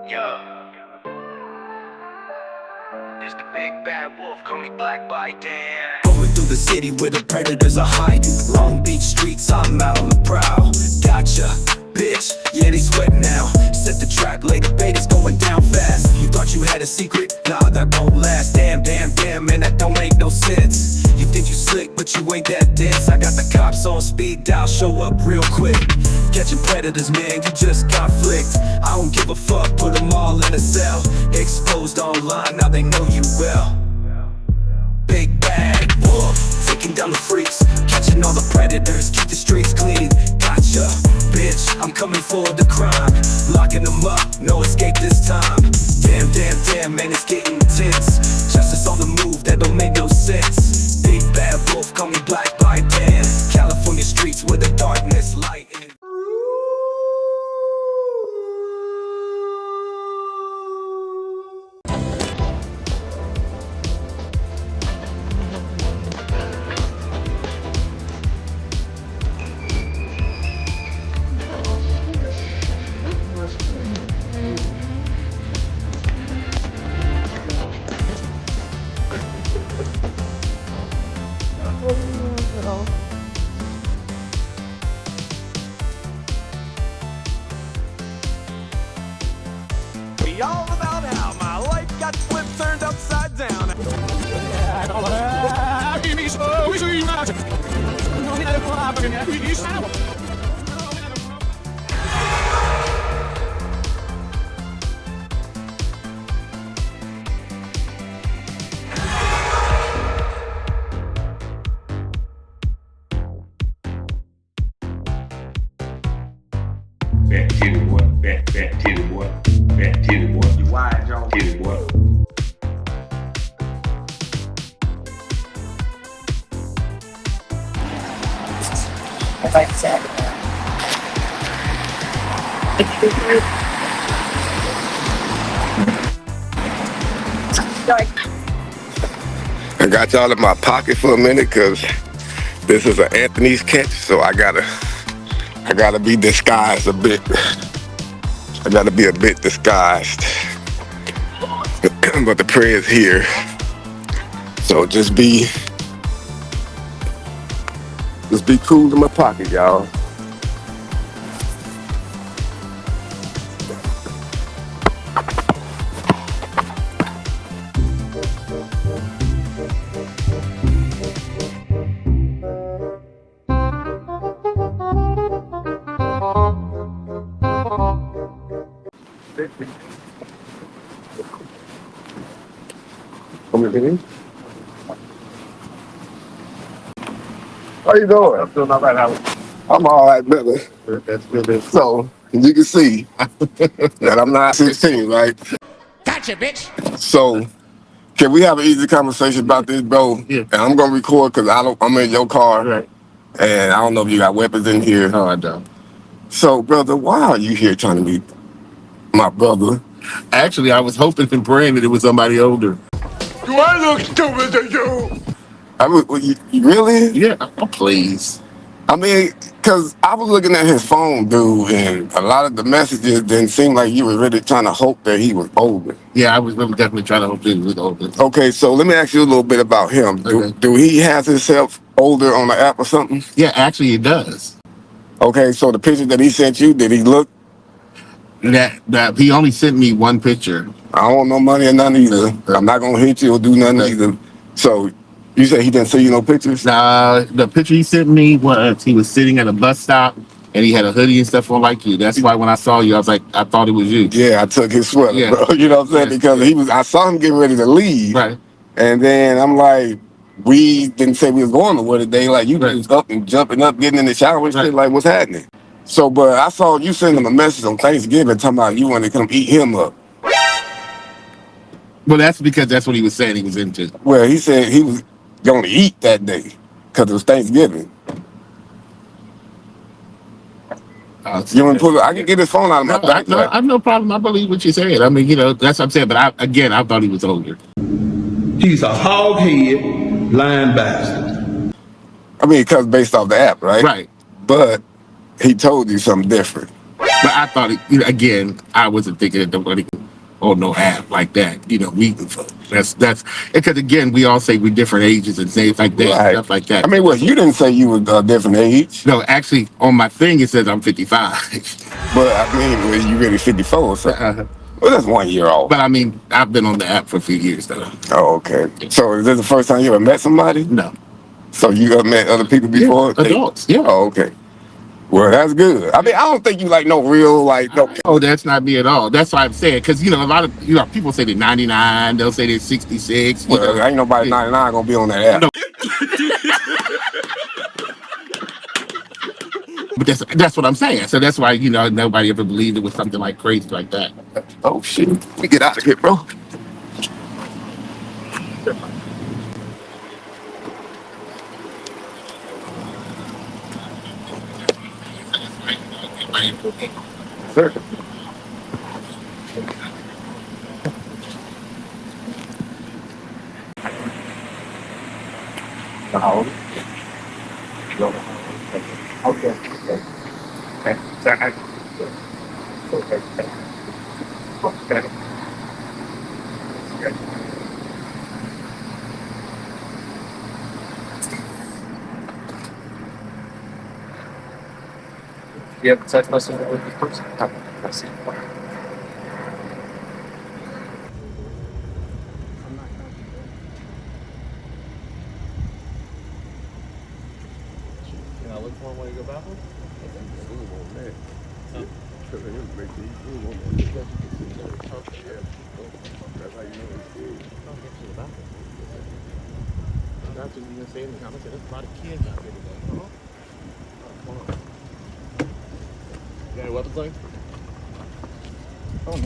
Yo, it's the big bad wolf, call me Black by Dan. Going through the city where the predators are hiding. Long Beach streets, I'm out on the prowl. Gotcha, bitch, yeah they sweat now. Set the trap, lay the bait, it's going down fast. You thought you had a secret? Nah, that won't last. Damn, man, that don't make no sense. You think you slick, but you ain't that dense. I got the cops on speed dial, show up real quick. Catching predators, man, you just got flicked. I don't give a fuck, put them all in a cell. Exposed online, now they know you well. Big bad wolf, taking down the freaks. Catching all the predators, keep the streets clean. Gotcha, bitch, I'm coming for the crime. Locking them up, no escape this time. Damn, man, it's getting intense. Justice on the move, that don't make no sense. Big bad wolf, call me Black by Dan. California streets with the darkness lighting. All about how my life got flipped, turned upside down. Back to the what? Back to the what? Back to the what? You wide, Joe? To the what? As I said. I got y'all in my pocket for a minute because this is an Anthony's catch, so I gotta be disguised a bit. I gotta be a bit disguised. But the prey is here. So just be cool in my pocket, y'all. How you doing? I'm doing all right, Howard. I'm all right, brother. That's good. So you can see that I'm not 16, right? Gotcha, bitch. So can we have an easy conversation about this, bro? Yeah. And I'm gonna record because I'm in your car, Right. and I don't know if you got weapons in here. No, I don't. So, brother, why are you here trying to be my brother? Actually, I was hoping and praying that it was somebody older. Do I look stupid to you? Really? Yeah, oh, please. I mean, because I was looking at his phone, dude, and a lot of the messages didn't seem like you were really trying to hope that he was older. Yeah, I was really definitely trying to hope that he was older. Okay, so let me ask you a little bit about him. Okay. Do he have himself older on the app or something? Yeah, actually, it does. Okay, so the picture that he sent you, did he look? That he only sent me one picture. I don't want no money or nothing either. I'm not gonna hit you or do nothing either. So you said he didn't send you no pictures? The picture he sent me was he was sitting at a bus stop and he had a hoodie and stuff on like you. That's why when I saw you, I was like, I thought it was you. Yeah, I took his sweater, Yeah. bro. You know what I'm saying? Yeah. Because I saw him getting ready to leave. Right. And then I'm like, we didn't say we was going nowhere today. Like, you Right. was up and jumping up, getting in the shower and shit. Right. Like, what's happening? So, but I saw you send him a message on Thanksgiving talking about you want to come eat him up. Well, that's because that's what he was saying he was into. Well, he said he was going to eat that day because it was Thanksgiving. You want to pull it? I can get his phone out of my back. No, I have no problem. I believe what you said. I mean, that's what I'm saying. But I thought he was older. He's a hog-head, lying bastard. I mean, because based off the app, right? Right. But he told you something different. But I thought, again, I wasn't thinking that nobody on no app like that. That's because again, we all say we're different ages and things like that, Right. stuff like that. I mean, well, you didn't say you were a different age, No, actually, on my thing it says I'm 55. but I mean, well, you really 54 or something. Well, that's 1 year off. But I mean, I've been on the app for a few years though. Oh, okay. So is this the first time you ever met somebody? No. So you ever met other people before? Yeah, adults. Yeah. Oh, okay. Well, that's good. I mean, I don't think you like no real no. Oh, that's not me at all. That's why I'm saying, because a lot of people say they're 99, they'll say they're 66. Well, ain't nobody 99 gonna be on that app. No. But that's what I'm saying. So that's why nobody ever believed it was something like crazy like that. Oh shit, we get out of here, bro. Sir. Okay. You have a text message with this person? I see. Look for him when you go bathroom? That's what you saying in the comments. There's a lot of kids out there today. You got any weapons on you? Oh, no. We're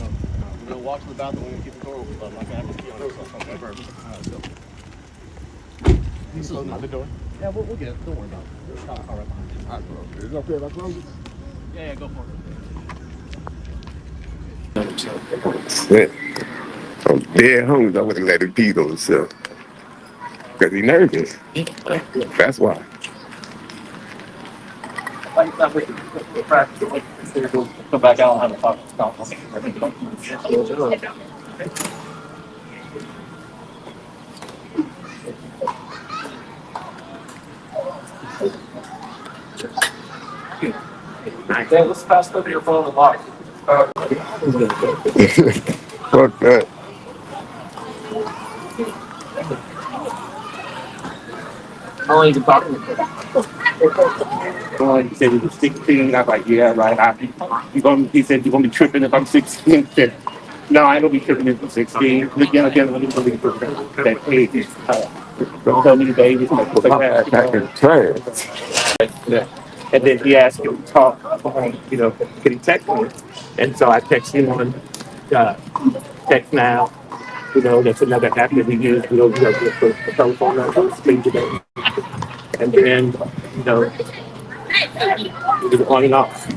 going to walk to the bathroom. We're going to keep the door open. I'm not going to have to key on it. Okay, perfect. All right, so. This is not the door. Yeah, we'll get it. Don't worry about it. All right, behind you. All right, bro. Is it okay if I close it? Yeah, go for it. Shit. I'm dead hungry. I would have let him pee on himself. Because he nervous. That's why. Come back out and have a talk. Hey, let's pass over your phone and lock. Fuck that. How long you been talking to He said he was 16. I was like, yeah, right. He said you're going to be tripping if I'm 16. I said, no, I ain't going to be tripping if I'm 16. Again, let me believe that age. Don't tell me the baby. Back in trash. Yeah. And then he asked him to talk, can he text me? And so I text him on text now. That's another app that we use. The telephone number, speak to them. And then, it was on and off.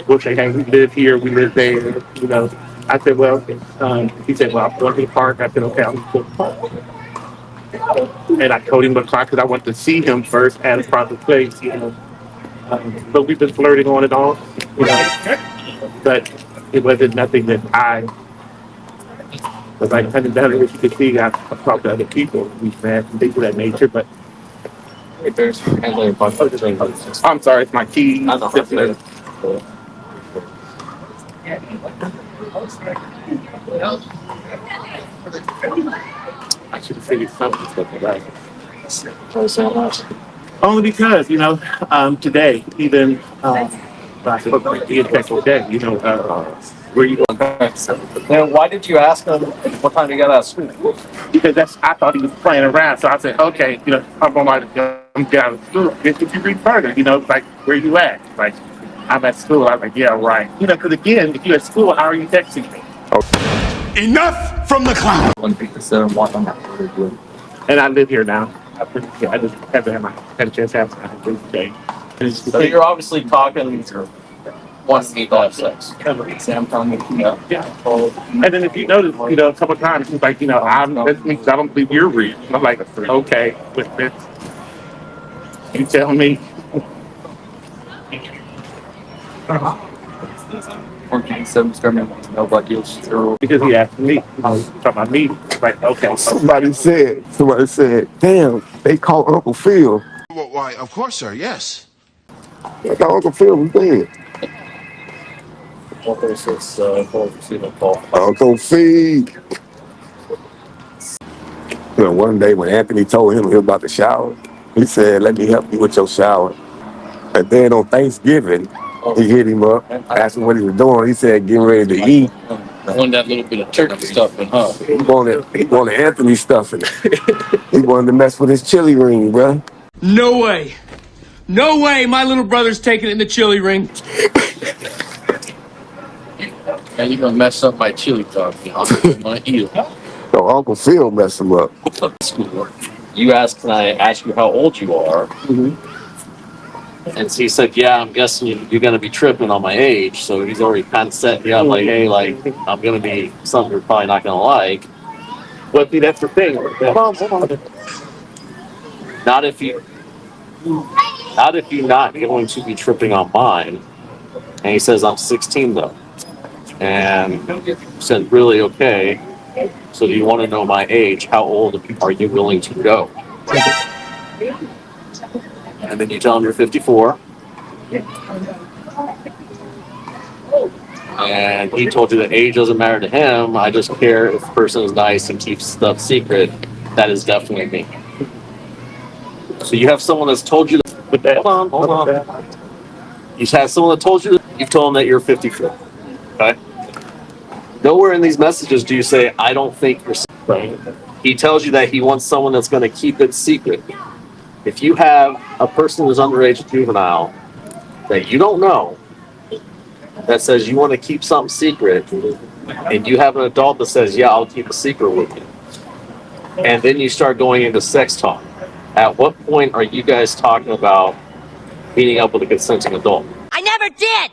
We'll say, hey, we live here, we live there. I said, well, he said, well, I'm going to the park. I said, okay, I'm going to the park. And I told him what park because I wanted to see him first at a proper place, But we've been flirting on and off, But it wasn't nothing that I was like, kind of better. As you can see, I've talked to other people, we've met and things of that nature, but. I'm sorry, it's my key. I should have figured something right. Only because, today, even I spoke to the technical day, where you going back. Now, why did you ask him what time he got out of school? Because I thought he was playing around. So I said, okay, I'm going to get out of school. If you read further, like, where you at? Like, I'm at school. I was like, yeah, right. Because again, if you're at school, how are you texting me? Enough from the clown. And I live here now. I just haven't had a chance to have my day. So you're obviously talking once to meet that sex. Yeah. And then if you notice, a couple of times, he's like, that means I don't believe you're real. I'm like, okay, with this. You tell me. Because he asked me, talking about me, like, okay. Somebody said, damn, they called Uncle Phil. Well, why, of course, sir, yes. I thought Uncle Phil was dead. Uncle Phil. One day when Anthony told him he was about to shower, he said, let me help you with your shower. And then on Thanksgiving, he hit him up, asked him what he was doing. He said, getting ready to eat. Wanted that little bit of turkey stuffing, huh? He wanted Anthony stuffing. He wanted to mess with his chili ring, bro. No way. No way my little brother's taking it in the chili ring. And you're gonna mess up my chili dog. I'm gonna eat it. So Uncle Phil messed him up. You asked, can I ask you how old you are? And so he said, yeah, I'm guessing you're going to be tripping on my age. So he's already kind of set me up like, hey, like, I'm going to be something you're probably not going to like. Well, see, that's the thing. Hold on. Not if you're not going to be tripping on mine. And he says, I'm 16 though. And he said, really? Okay. So do you want to know my age? How old are you willing to go? And then you tell him you're 54. And he told you that age doesn't matter to him. I just care if the person is nice and keeps stuff secret. That is definitely me. So you have someone that's told you that. Hold on. You have someone that told you that. You've told them that you're 54. Okay? Nowhere in these messages do you say, I don't think you're secret. He tells you that he wants someone that's going to keep it secret. If you have a person who's underage juvenile that you don't know, that says you want to keep something secret, and you have an adult that says, yeah, I'll keep a secret with you, and then you start going into sex talk, at what point are you guys talking about meeting up with a consenting adult? I never did!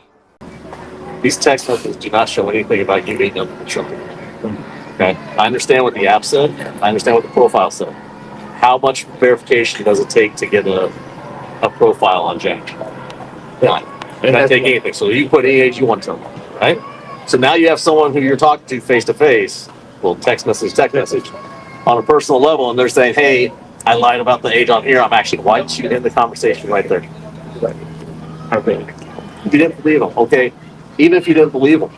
These text messages do not show anything about you meeting up with children. Okay? I understand what the app said. I understand what the profile said. How much verification does it take to get a profile on Jack? None. It doesn't take anything. So you put any age you want to them, right? So now you have someone who you're talking to face to face, well, text message, on a personal level, and they're saying, hey, I lied about the age on here. I'm actually, why didn't you end the conversation right there? Okay. If you didn't believe him, okay. Even if you didn't believe him,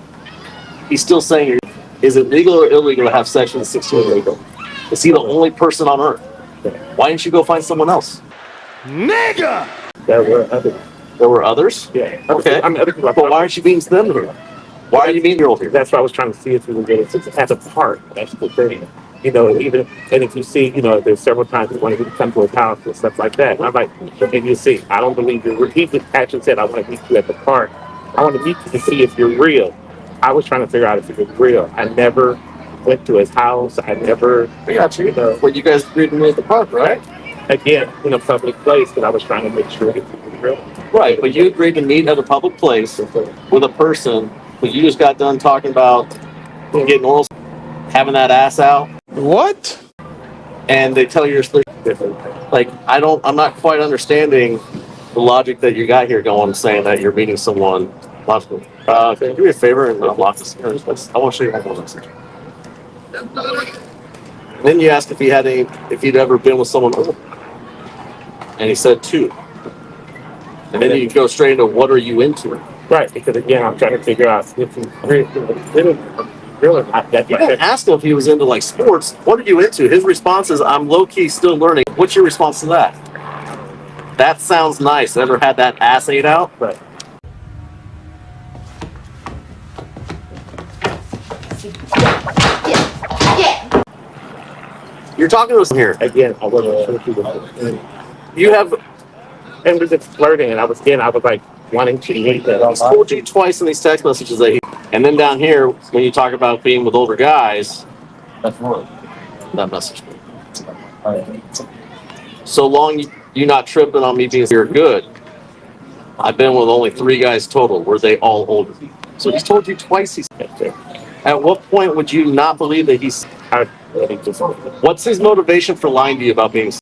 he's still saying, is it legal or illegal to have sex with a 16-year-old? Is he the only person on earth? Why didn't you go find someone else? Nigga! There were others. There were others? Yeah. Okay. I mean, other people. But why aren't you being them here? Why are you being girl here? That's why I was trying to see if we would get it at a park. That's the thing. You know, even, and if you see, you know, there's several times when he come to his house and stuff like that. And I'm like, and you see, I don't believe you. He actually said, I want to meet you at the park. I want to meet you to see if you're real. I was trying to figure out if he was real. I never went to his house. I never. I got you. Well, you guys agreed to meet at the park, right? Again, in a public place, but I was trying to make sure it was real. Right, but you agreed to meet at a public place with a person who you just got done talking about getting oral, having that ass out. What? And they tell you you're sleeping. Like, I'm not quite understanding the logic that you got here going, saying that you're meeting someone logically. Can you do me a favor and unlock this? I want to show you one more message. And then you asked if he'd ever been with someone older. And he said 2. And then you go straight into what are you into? Right, because again, I'm trying to figure out if he's real or not. You didn't ask him if he was into like sports. What are you into? His response is, I'm low-key still learning. What's your response to that? That sounds nice. Ever had that ass ate out? Right. You're talking to us here. Again, I wasn't sure if he was. You have. And we're just flirting, and I was like wanting to meet that. He's told you twice in these text messages that and then down here, when you talk about being with older guys, that's wrong. That message. So long you not tripping on me being you're good. I've been with only 3 guys total. Were they all older? So he's told you twice. At what point would you not believe that he's? What's his motivation for lying to you about being?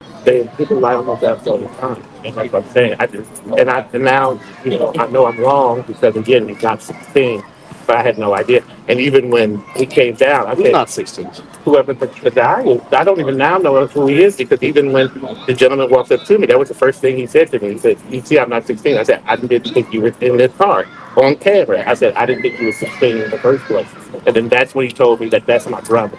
People lie on themselves all the time. And like I'm saying, and now, I know I'm wrong because again, he's not 16, but I had no idea. And even when he came down, I He's said, not 16. whoever the guy is, I don't even now know who he is because even when the gentleman walked up to me, that was the first thing he said to me. He said, "You see, I'm not 16." I said, "I didn't think you were in this car on camera." I said, "I didn't think you were 16 in the first place." And then that's when he told me that that's my brother.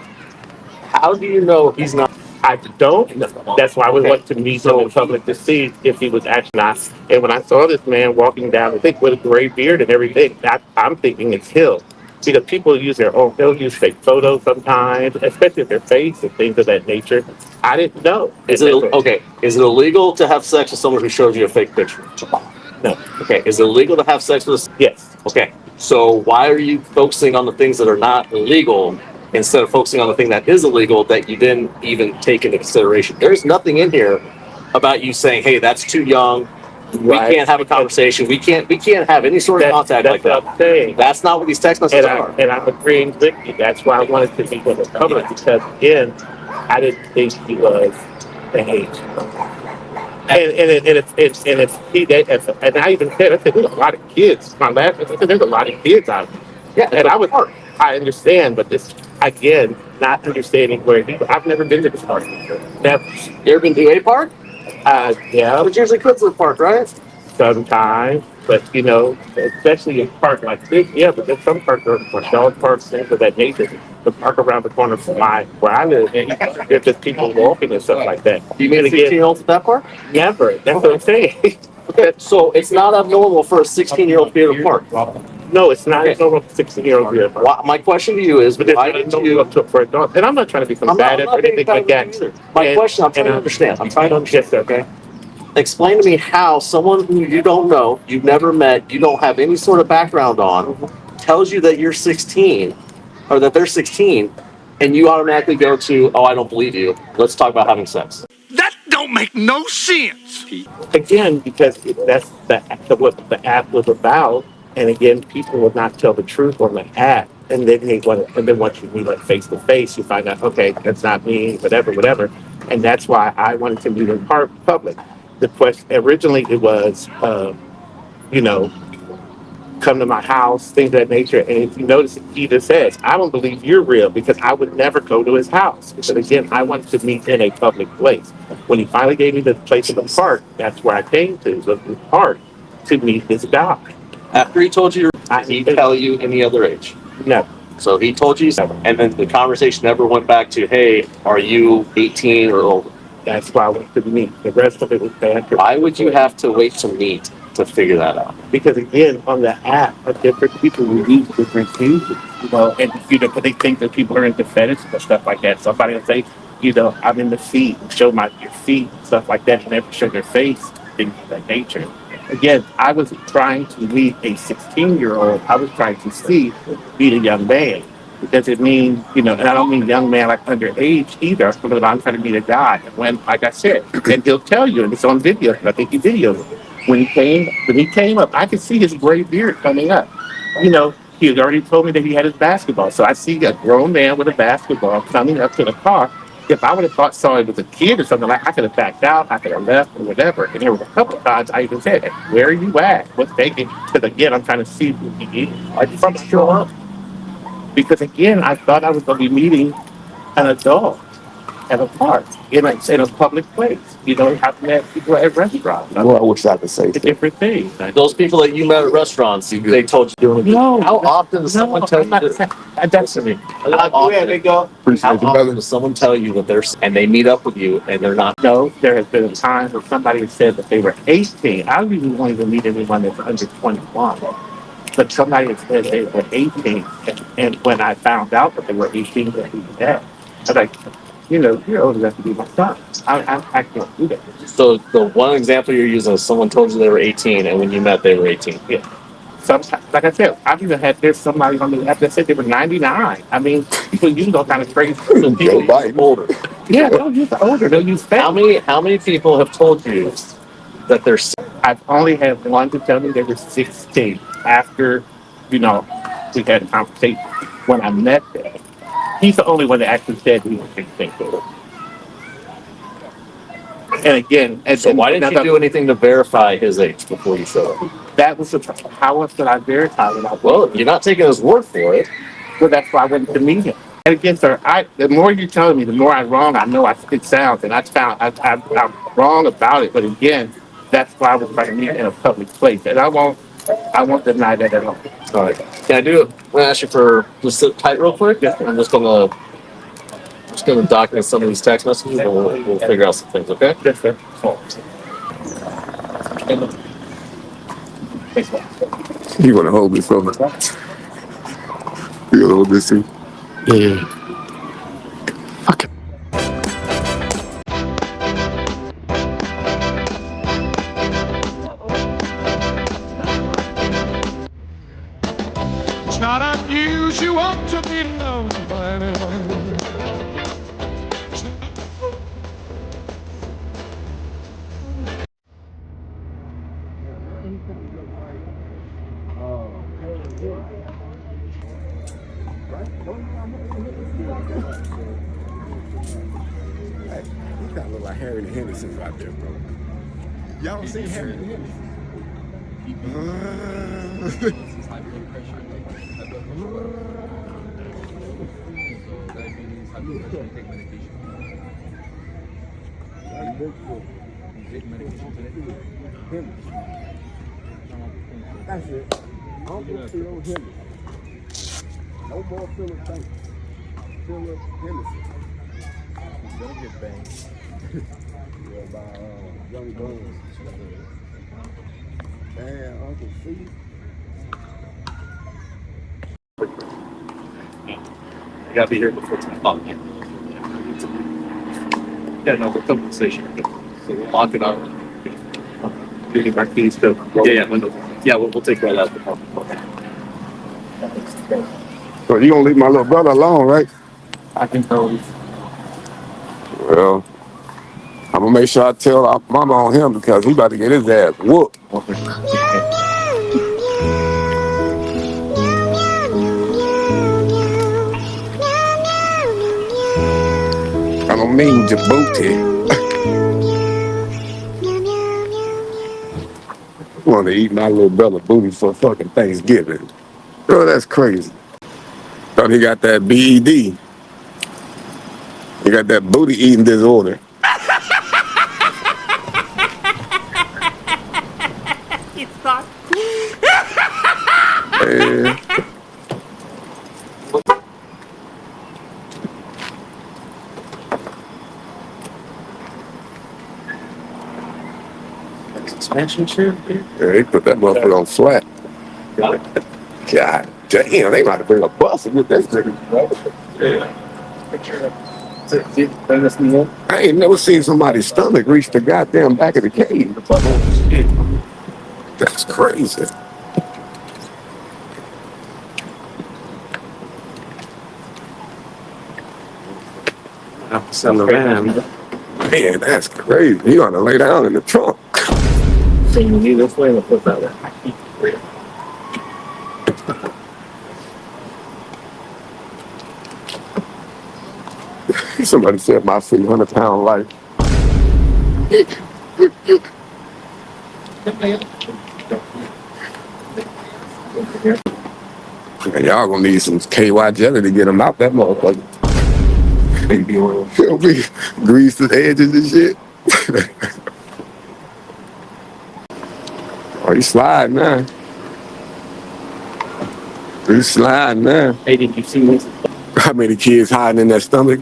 How do you know he's not? I don't know. That's why I would want to meet him in public to see if he was actually not. And when I saw this man walking down, I think with a gray beard and everything, I'm thinking it's him. Because people use they'll use fake photos sometimes, especially of their face and things of that nature. I didn't know. Is it okay? Is it illegal to have sex with someone who shows you a fake picture? No. Okay. Is it illegal to have sex with? Yes. Okay. So why are you focusing on the things that are not illegal instead of focusing on the thing that is illegal that you didn't even take into consideration? There's nothing in here about you saying, "Hey, that's too young. We can't have a conversation. We can't have any sort of contact like that." I'm saying. That's not what these text messages are. And I'm agreeing with you. That's why I wanted to meet him in public because again, I didn't think he was the age. And I even said, I said, there's a lot of kids. My last, I said, there's a lot of kids out there. Yeah, and I understand, but this, again, not understanding where I've never been to this park. Never. You ever been to a park? Yeah. But usually kids in the park, right? Sometimes, but especially in a park like this, yeah, but there's some parks are dog parks, things of that nature. The park around the corner from where I live, and there's just people walking and stuff like that. You mean 16-year-olds at that park? Never. That's what I'm saying. Okay, so it's not abnormal for a 16-year-old to be at a park. No, it's not abnormal for 16-year-old to be My question to you is, why did you? Up to for a dog? And I'm not trying to be combative or anything like that. My question, I'm trying to understand. Yes, okay. Explain to me how someone who you don't know, you've never met, you don't have any sort of background on, tells you that you're 16 or that they're 16, and you automatically go to, "Oh, I don't believe you. Let's talk about having sex." That don't make no sense. Again, because that's what the app was about, and again, people will not tell the truth on the app, and then once you meet like face to face, you find out, okay, that's not me, whatever, and that's why I wanted to meet in public. The question originally it was, come to my house, things of that nature. And if you notice, he just says, "I don't believe you're real because I would never go to his house." But again, I wanted to meet in a public place. When he finally gave me the place in the park, that's where I came to, the park, to meet this guy. After he told you, he tell you any other age? No. So he told you, and then the conversation never went back to, "Hey, are you 18 or older?" That's why I wanted to meet. The rest of it was bad. Why would you have to wait to meet to figure that out? Because again, on the app, different people will use different things, and because they think that people are into fetish and stuff like that. Somebody will say, "I'm in the feet," show your feet, stuff like that, and never show their face, things of that nature. Again, I was trying to meet a 16-year-old. I was trying to meet a young man. Does it mean, and I don't mean young man like underage either, but I'm trying to meet a guy. And when, like I said, and he'll tell you, and it's on video, I think he videoed it. When he came up, I could see his gray beard coming up. He had already told me that he had his basketball. So I see a grown man with a basketball coming up to the car. If I would have saw it was a kid or something, like I could have backed out, I could have left or whatever. And there were a couple of times I even said, "Where are you at? What's taking?" Because again, I'm trying to see who he is. I just want to show up. Because again, I thought I was going to be meeting an adult at a park, in a public place. I've met people at restaurants. Well, I wish I could say It's different things. Those people that you met at restaurants, they told you. No. How often does someone tell you that? That's me. How often does someone tell you that and they meet up with you and they're not? No, there has been a time where somebody said that they were 18. I usually won't even meet anyone that's under 21. But somebody had said they were 18. And when I found out that they were 18, that he was dead. I was like, you're old enough to be my son. I can't do that. So the one example you're using is someone told you they were 18, and when you met, they were 18. Yeah. Sometimes, like I said, I've even there's somebody on the app that said they were 99. I mean, people use all kind of crazy. Older. Yeah, they'll use older. They'll use fat. How many people have told you that they're? I've only had one to tell me they were 16 after, we had a conversation. When I met them, He's the only one that actually said he was big thing. And again, So why didn't you do anything to verify his age before you showed up? That was how else did I verify it? Well, you're not taking his word for it. Well, that's why I went to meet him. And again, sir, the more you're telling me, the more I'm wrong. I know it sounds, and I'm wrong about it. But again, that's why I was trying to meet in a public place, and I won't deny that at all. All right. Can I do it? I'm gonna ask you for just sit tight real quick. Yes, sir. I'm just gonna document some of these text messages, and we'll figure out some things. Okay? Yes, sir. You want to hold this over? You gonna hold this too? Yeah. It's not unusual to be loved by anyone. He kind of look like Harry the Henderson's out there, bro. Y'all seen Harry the Henderson? That's it. Uncle Phil Henderson. No more Philip Banks. Philip Henderson. He's gonna get banged. Yeah, by Young Guns. Man, Uncle Phil. I gotta be here before 10 o'clock. Yeah, no, we're conversation. So we'll lock it up. Getting my keys to We'll take that out. So you gonna leave my little brother alone, right? I can tell. Well, I'm gonna make sure I tell our mama on him because he about to get his ass whooped. I don't mean Djibouti. I want to eat my little brother booty for fucking Thanksgiving. Bro, that's crazy. Thought he got that BED. He got that booty eating disorder. Man. Expansion chair? Yeah, they put that motherfucker on flat. Got it. God damn, they might have bring a bus and get that nigga. I ain't never seen somebody's stomach reach the goddamn back of the cave. That's crazy. Man, that's crazy. You ought to lay down in the trunk. So you need this way or put that way? Somebody said my 300-pound life. Man, y'all gonna need some KY jelly to get them out that motherfucker. Baby oil. He'll be grease the edges and shit. Oh, you sliding now. You sliding now. Hey, did you see this? How many kids hiding in that stomach?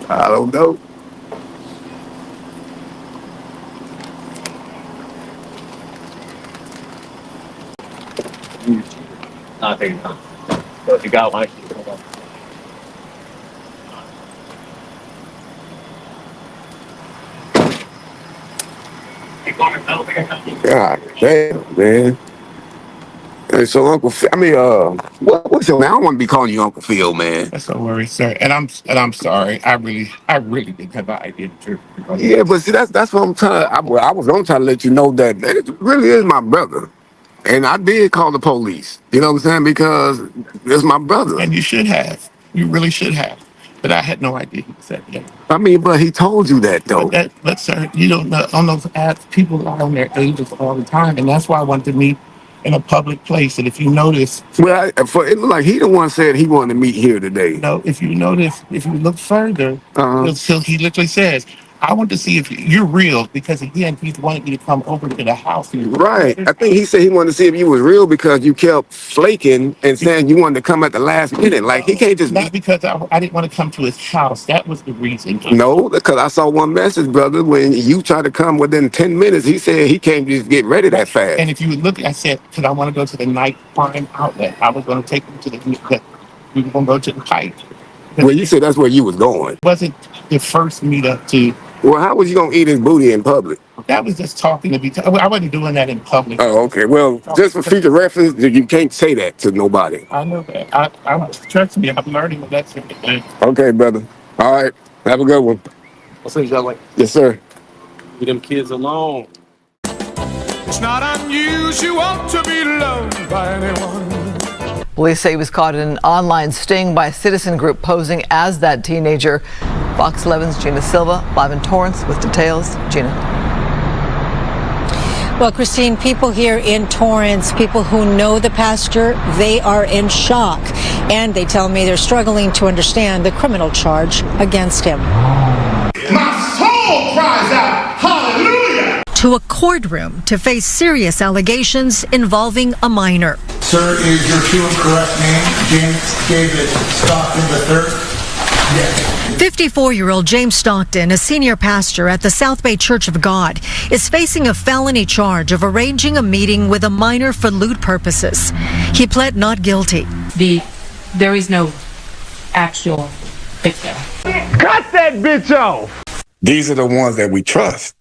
I don't know. I think not. So if you got one, God damn, man. Hey, so Uncle Phil, what's your name? I don't want to be calling you Uncle Phil, man. That's no worries, sir. And I'm sorry. I really didn't have an idea to. Yeah, but see, that's what I'm trying. I was gonna try to let you know that it really is my brother, And I did call the police. You know what I'm saying? Because it's my brother. And you should have. You really should have. But I had no idea he said that. I mean, but he told you that though. But sir, you don't know. On those apps, people are on their ages all the time, and that's why I wanted to meet in a public place. And if you notice, well, it looked like he the one said he wanted to meet here today. you know, if you notice, if you look further, he literally says, "I want to see if you're real," because again, he's wanting you to come over to the house. Right. I think he said he wanted to see if you was real because you kept flaking and saying you wanted to come at the last minute. Like he can't just not because I didn't want to come to his house. That was the reason. No, because I saw one message, brother. When you tried to come within 10 minutes, he said he can't just get ready that fast. And if you would look, I said, because I want to go to the night crime outlet. I was going to take him to we were going to go to the pipe. Well, you said that's where you was going. It wasn't the first meetup to. Well, how was you going to eat his booty in public? That was just talking to be. I wasn't doing that in public. Oh, okay. Well, just for future reference, you can't say that to nobody. I know that. I trust me. I'm learning a lesson today. Okay, brother. All right. Have a good one. I'll see you that way. Yes, sir. Leave them kids alone. It's not unusual to be loved by anyone. Police say he was caught in an online sting by a citizen group posing as that teenager. Fox 11's Gina Silva, live in Torrance with details. Gina. Well, Christine, people here in Torrance, people who know the pastor, they are in shock. And they tell me they're struggling to understand the criminal charge against him. My soul cries out, hallelujah! To a courtroom to face serious allegations involving a minor. Sir, is your true and correct name James David Stockton III? Yes. 54-year-old James Stockton, a senior pastor at the South Bay Church of God, is facing a felony charge of arranging a meeting with a minor for lewd purposes. He pled not guilty. There is no actual victim. Cut that bitch off! These are the ones that we trust.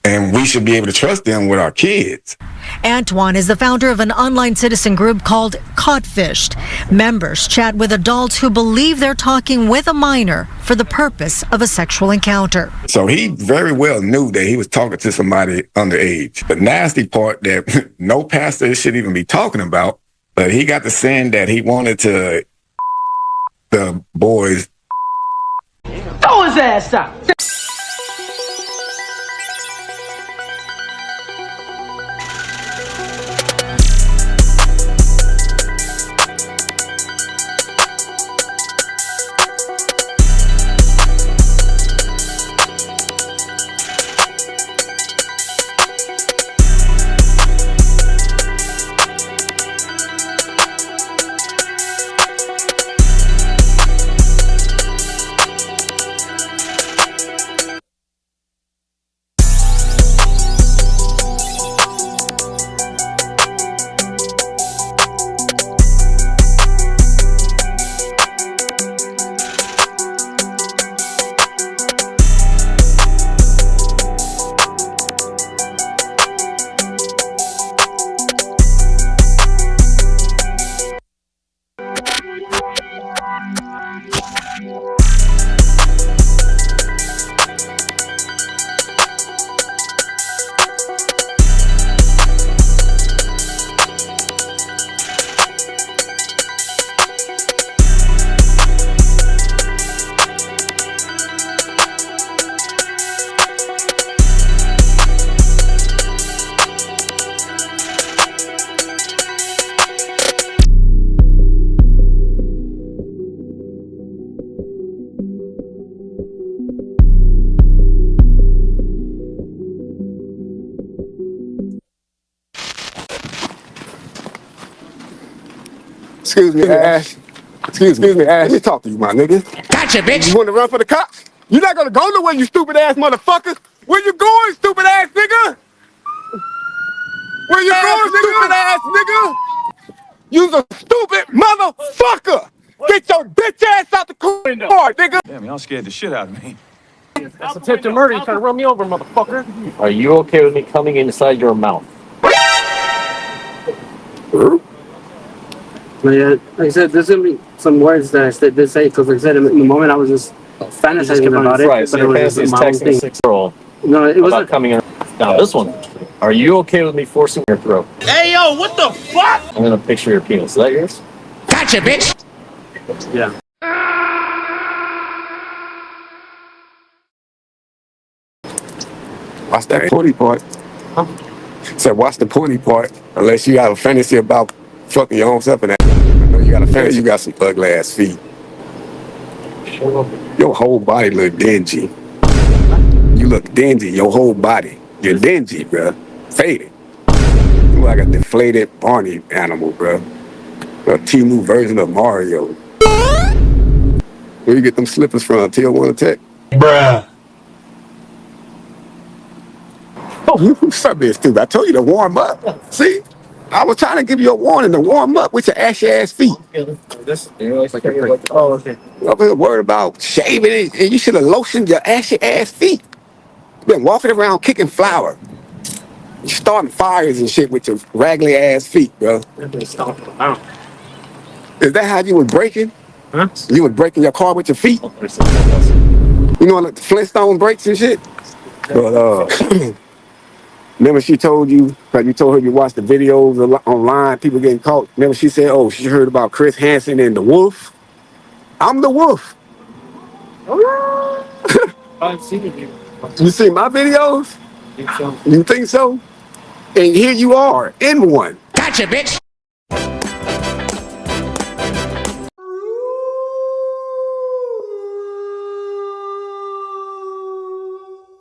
And we should be able to trust them with our kids. Antoine is the founder of an online citizen group called Codfished. Members chat with adults who believe they're talking with a minor for the purpose of a sexual encounter. So he very well knew that he was talking to somebody underage. The nasty part that no pastor should even be talking about, but he got to saying that he wanted to the boys. Throw his ass out! Excuse me, Ash. Excuse me, Ash. Let me talk to you, my nigga. Gotcha, bitch. You want to run for the cops? You're not gonna go nowhere, you stupid ass motherfucker. Where you going, stupid ass nigga? Where you going, stupid ass nigga? You's a stupid motherfucker. Get your bitch ass out the car, nigga. Damn, y'all scared the shit out of me. That's attempted murder. You trying to run me over, motherfucker. Are you okay with me coming inside your mouth? Yeah, like I said, there's gonna be some words that I did say because, like I said, in the moment I was just fantasizing about it, right, so but it was just my own thing. texting a 6-year-old. No, it wasn't coming in. Now this one. Are you okay with me forcing your throat? Hey, yo, what the fuck? I'm gonna picture your penis. Is that yours? Gotcha, bitch. Yeah. Watch that pointy part. Said, watch the pointy part. Unless you have a fantasy about fucking your own self and that. I know you got a fantasy. You got some ugly ass feet. Your whole body look dingy. You look dingy. Your whole body. You're dingy, bruh. Faded. You look like a deflated Barney animal, bruh. A Temu version of Mario. Where you get them slippers from? Tier 1 Tech? Bruh. Oh, you stop being stupid. I told you to warm up. See? I was trying to give you a warning to warm up with your ashy ass feet. Oh, okay. You over here worried about shaving it, and you should have lotioned your ashy ass feet. You been walking around kicking flour. You starting fires and shit with your raggedy ass feet, bro. Is that how you was breaking? Huh? You was breaking your car with your feet? You know, like the Flintstone brakes and shit? But, remember she told you, because you told her you watched the videos online, people getting caught. Remember she said, oh, she heard about Chris Hansen and the wolf? I'm the wolf. I've seen it. You see my videos? I think so. You think so? And here you are, in one. Gotcha, bitch.